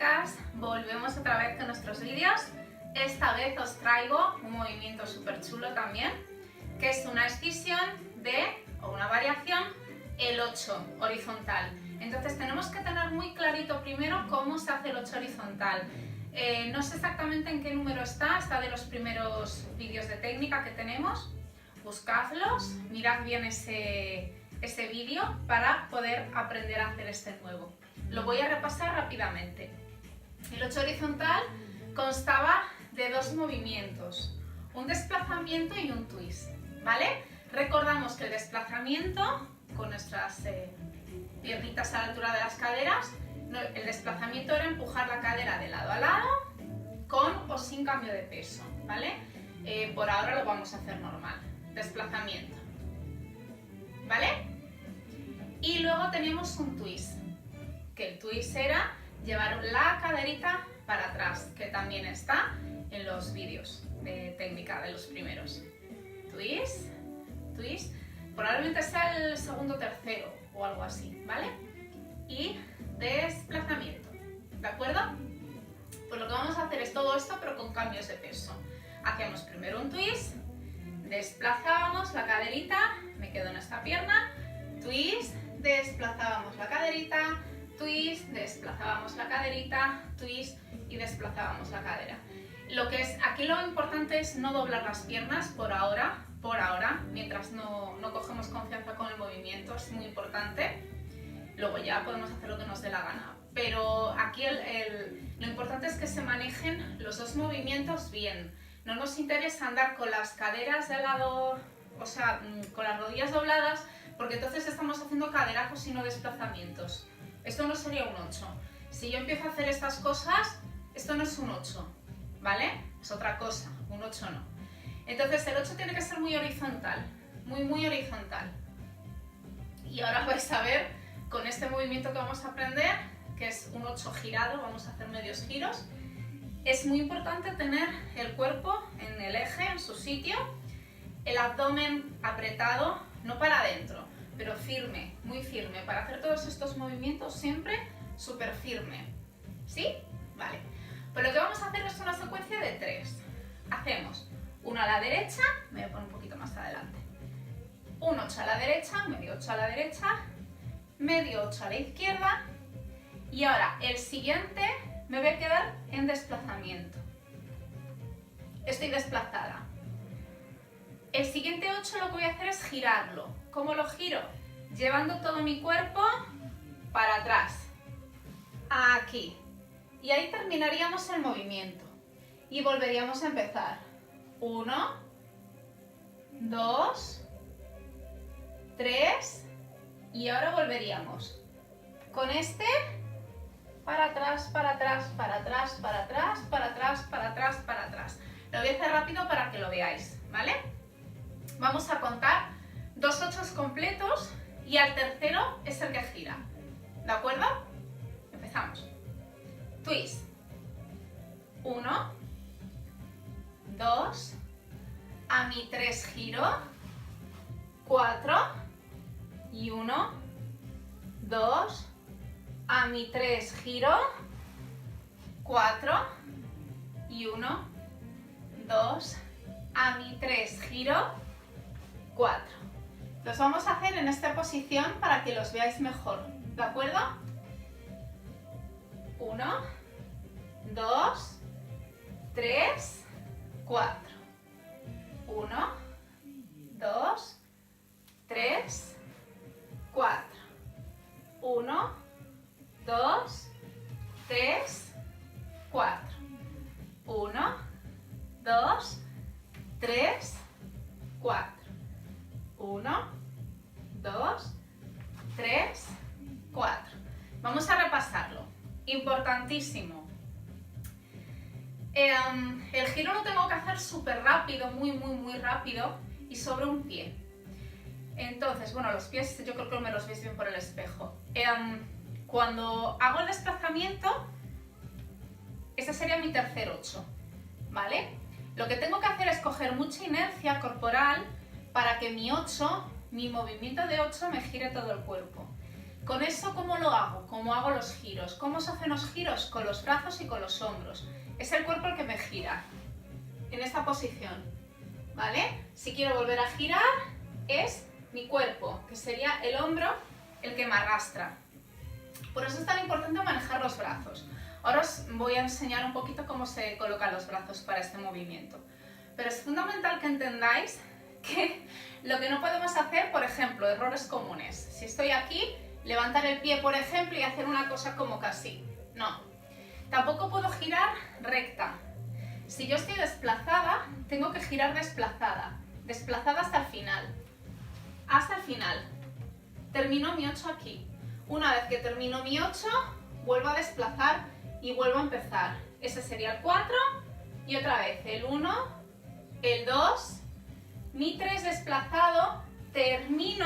chicas, volvemos otra vez con nuestros vídeos. Esta vez os traigo un movimiento súper chulo también, que es una escisión o una variación, el 8 horizontal. Entonces tenemos que tener muy clarito primero cómo se hace el 8 horizontal. No sé exactamente en qué número está de los primeros vídeos de técnica que tenemos. Buscadlos, mirad bien ese vídeo para poder aprender a hacer este nuevo. Lo voy a repasar rápidamente. El 8 horizontal constaba de dos movimientos, un desplazamiento y un twist, ¿vale? Recordamos que el desplazamiento, con nuestras piernitas a la altura de las caderas, el desplazamiento era empujar la cadera de lado a lado, con o sin cambio de peso, ¿vale? Por ahora lo vamos a hacer normal, desplazamiento, ¿vale? Y luego teníamos un twist, que el twist era llevar la caderita para atrás, que también está en los vídeos de técnica de los primeros. Twist, twist, probablemente sea el segundo o tercero o algo así, ¿vale? Y desplazamiento, ¿de acuerdo? Pues lo que vamos a hacer es todo esto pero con cambios de peso. Hacíamos primero un twist, desplazábamos la caderita, me quedo en esta pierna, twist, desplazábamos la caderita, twist, desplazábamos la caderita, twist y desplazábamos la cadera. Aquí lo importante es no doblar las piernas por ahora, mientras no cogemos confianza con el movimiento, es muy importante. Luego ya podemos hacer lo que nos dé la gana. Pero aquí lo importante es que se manejen los dos movimientos bien. No nos interesa andar con las caderas de lado, o sea, con las rodillas dobladas, porque entonces estamos haciendo caderacos y no desplazamientos. Esto no sería un 8. Si yo empiezo a hacer estas cosas, esto no es un 8, ¿vale? Es otra cosa, un 8 no. Entonces el 8 tiene que ser muy horizontal, muy horizontal. Y ahora vais a ver con este movimiento que vamos a aprender, que es un 8 girado, vamos a hacer medios giros. Es muy importante tener el cuerpo en el eje, en su sitio, el abdomen apretado, no para adentro, pero firme, muy firme. Para hacer todos estos movimientos siempre súper firme. ¿Sí? Vale. Pues lo que vamos a hacer es una secuencia de 3. Hacemos uno a la derecha, me voy a poner un poquito más adelante. Un 8 a la derecha, medio 8 a la derecha, medio 8 a la izquierda. Y ahora el siguiente me voy a quedar en desplazamiento. Estoy desplazada. El siguiente 8 lo que voy a hacer es girarlo. ¿Cómo lo giro? Llevando todo mi cuerpo para atrás. Aquí. Y ahí terminaríamos el movimiento. Y volveríamos a empezar. 1, 2, 3. Y ahora volveríamos. Con este, para atrás, para atrás, para atrás, para atrás, para atrás, para atrás, para atrás. Lo voy a hacer rápido para que lo veáis, ¿vale? Vamos a contar 2 8 completos y al tercero es el que gira. ¿De acuerdo? Empezamos. Twist. 1, 2, a mi 3 giro, 4 y 1, 2, a mi 3 giro, 4 y 1, 2, a mi 3 giro, 4. Los vamos a hacer en esta posición para que los veáis mejor, ¿de acuerdo? 1, 2, 3, 4. 1, 2, 3, 4. 1, 2, 3, 4. 1, 2, 3, 4. 1, 2, 3, 4. Vamos a repasarlo. Importantísimo. El giro lo tengo que hacer súper rápido, muy rápido y sobre un pie. Entonces, bueno, los pies yo creo que me los veis bien por el espejo. Cuando hago el desplazamiento, este sería mi tercer 8, ¿vale? Lo que tengo que hacer es coger mucha inercia corporal para que mi movimiento de 8 me gire todo el cuerpo. Con eso, ¿cómo lo hago? ¿Cómo hago los giros? ¿Cómo se hacen los giros? Con los brazos y con los hombros. Es el cuerpo el que me gira en esta posición, ¿vale? Si quiero volver a girar, es mi cuerpo, que sería el hombro el que me arrastra. Por eso es tan importante manejar los brazos. Ahora os voy a enseñar un poquito cómo se colocan los brazos para este movimiento. Pero es fundamental que entendáis que lo que no podemos hacer, por ejemplo, errores comunes. Si estoy aquí, levantar el pie, por ejemplo, y hacer una cosa como casi. No. Tampoco puedo girar recta. Si yo estoy desplazada, tengo que girar desplazada. Desplazada hasta el final. Hasta el final. Termino mi 8 aquí. Una vez que termino mi 8, vuelvo a desplazar y vuelvo a empezar. Ese sería el 4 y otra vez el 1, el 2, mi 3 desplazado, termino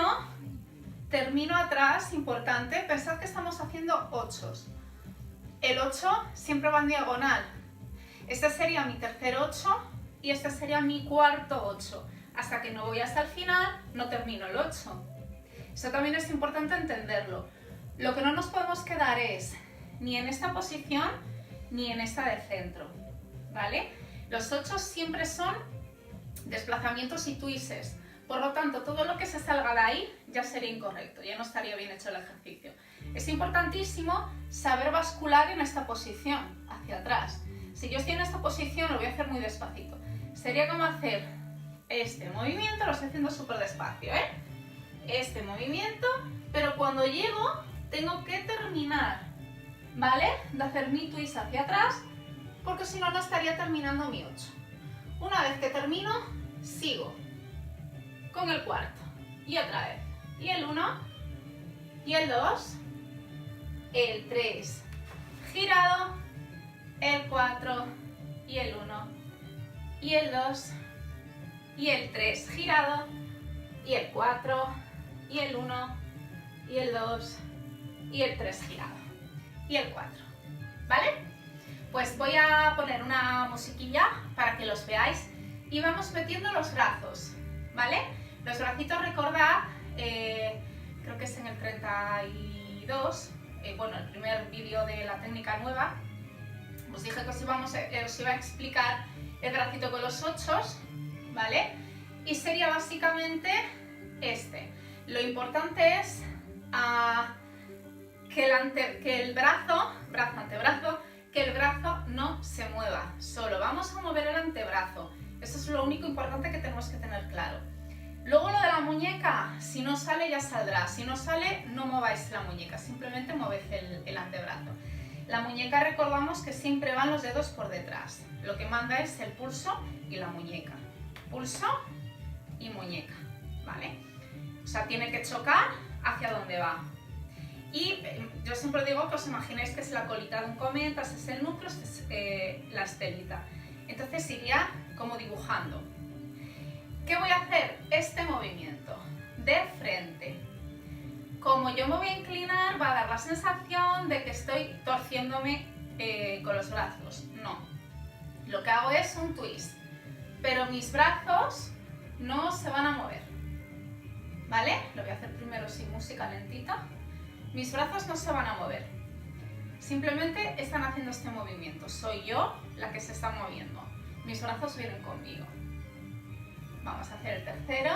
atrás, importante, pensad que estamos haciendo 8. El 8 siempre va en diagonal. Este sería mi tercer 8 y este sería mi cuarto 8. Hasta que no voy hasta el final, no termino el 8. Eso también es importante entenderlo. Lo que no nos podemos quedar es ni en esta posición ni en esta de centro, ¿vale? Los 8 siempre son desplazamientos y twists. Por lo tanto, todo lo que se salga de ahí ya sería incorrecto, ya no estaría bien hecho el ejercicio. Es importantísimo saber bascular en esta posición, hacia atrás. Si yo estoy en esta posición, lo voy a hacer muy despacito. Sería como hacer este movimiento, lo estoy haciendo súper despacio, ¿eh? Este movimiento, pero cuando llego, tengo que terminar, ¿vale? De hacer mi twist hacia atrás, porque si no, no estaría terminando mi 8. Una vez que termino, sigo con el cuarto, y otra vez, y el 1, y el 2, el 3, girado, el 4, y el 1, y el 2, y el 3, girado, y el 4, y el 1, y el 2, y el 3 girado, y el 4, ¿vale? Pues voy a poner una musiquilla para que los veáis y vamos metiendo los brazos, ¿vale? Los bracitos, recordad, creo que es en el 32, bueno, el primer vídeo de la técnica nueva, os dije que os iba a explicar el bracito con los 8, ¿vale? Y sería básicamente este. Lo importante es que el brazo-antebrazo, que el brazo no se mueva, solo vamos a mover el antebrazo. Eso es lo único importante que tenemos que tener claro. Luego lo de la muñeca, si no sale ya saldrá, si no sale no mováis la muñeca, simplemente movéis el antebrazo. La muñeca, recordamos que siempre van los dedos por detrás, lo que manda es el pulso y la muñeca. Pulso y muñeca, ¿vale? O sea, tiene que chocar hacia donde va. Y yo siempre digo que os imaginéis que es la colita de un cometa, este es el núcleo, este es la estelita. Entonces iría como dibujando. ¿Qué voy a hacer? Este movimiento de frente. Como yo me voy a inclinar, va a dar la sensación de que estoy torciéndome con los brazos. No. Lo que hago es un twist. Pero mis brazos no se van a mover. ¿Vale? Lo voy a hacer primero sin música lentita. Mis brazos no se van a mover. Simplemente están haciendo este movimiento. Soy yo la que se está moviendo. Mis brazos vienen conmigo. Vamos a hacer el tercero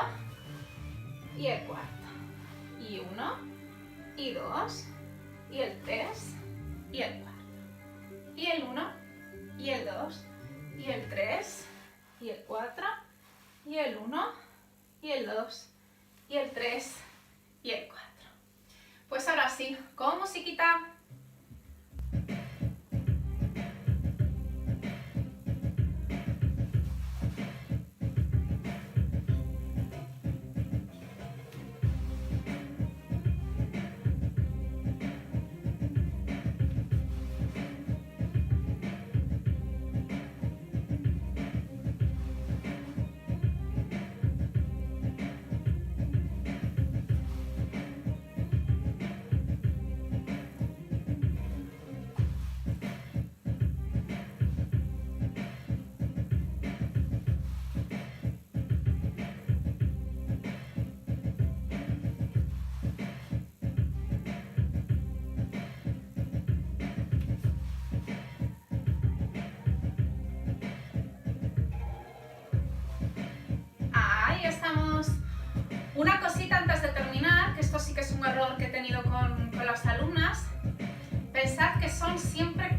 y el cuarto. Y 1, y 2, y el 3, y el 4. Y el 1, y el 2, y el 3, y el 4, y el 1, y el 2, y el 3, y el 4. Pues ahora sí, con musiquita.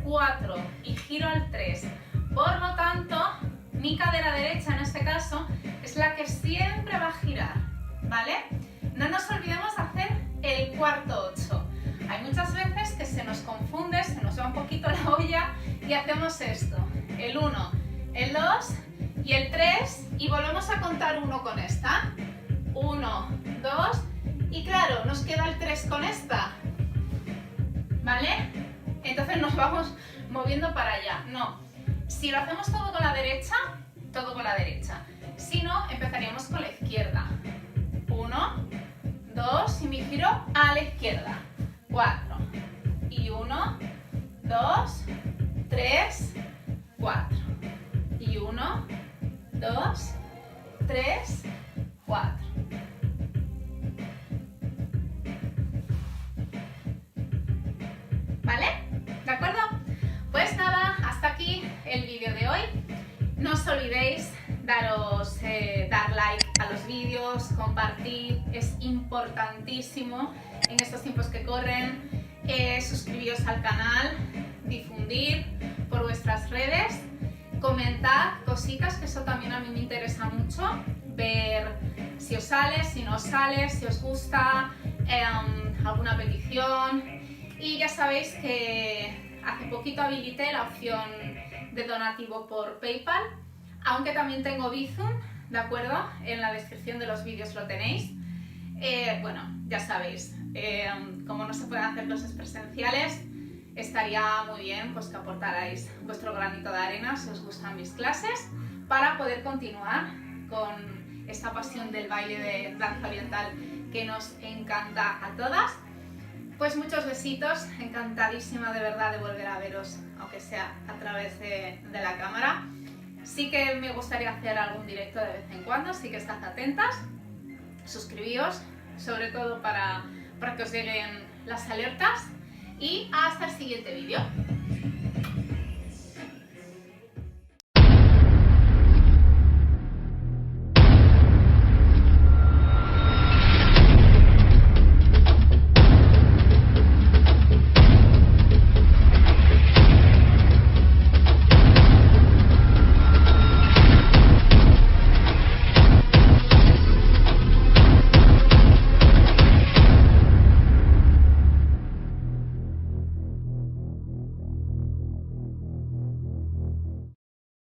4 y giro al 3. Por lo tanto, mi cadera derecha en este caso es la que siempre va a girar, ¿vale? No nos olvidemos de hacer el cuarto 8. Hay muchas veces que se nos confunde, se nos va un poquito la olla y hacemos esto. El 1, el 2 y el 3 y volvemos a contar 1 con esta. 1, 2 y claro, nos queda el 3 con esta, ¿vale? Entonces nos vamos moviendo para allá. No, si lo hacemos todo con la derecha, todo con la derecha. Si no, empezaríamos con la izquierda. 1, 2 y mi giro a la izquierda. 4 y 1, 2, 3, 4 y 1, 2, 3, 4. ¿Vale? ¿De acuerdo? Pues nada, hasta aquí el vídeo de hoy. No os olvidéis dar like a los vídeos, compartir, es importantísimo en estos tiempos que corren, suscribiros al canal, difundir por vuestras redes, comentar cositas, que eso también a mí me interesa mucho, ver si os sale, si no os sale, si os gusta, alguna petición. Y ya sabéis que hace poquito habilité la opción de donativo por PayPal, aunque también tengo Bizum, ¿de acuerdo? En la descripción de los vídeos lo tenéis. Bueno, ya sabéis, como no se pueden hacer clases presenciales, estaría muy bien pues, que aportarais vuestro granito de arena si os gustan mis clases, para poder continuar con esta pasión del baile de danza oriental que nos encanta a todas. Pues muchos besitos, encantadísima de verdad de volver a veros, aunque sea a través de la cámara. Sí que me gustaría hacer algún directo de vez en cuando, así que estad atentas, suscribíos, sobre todo para que os lleguen las alertas, y hasta el siguiente vídeo.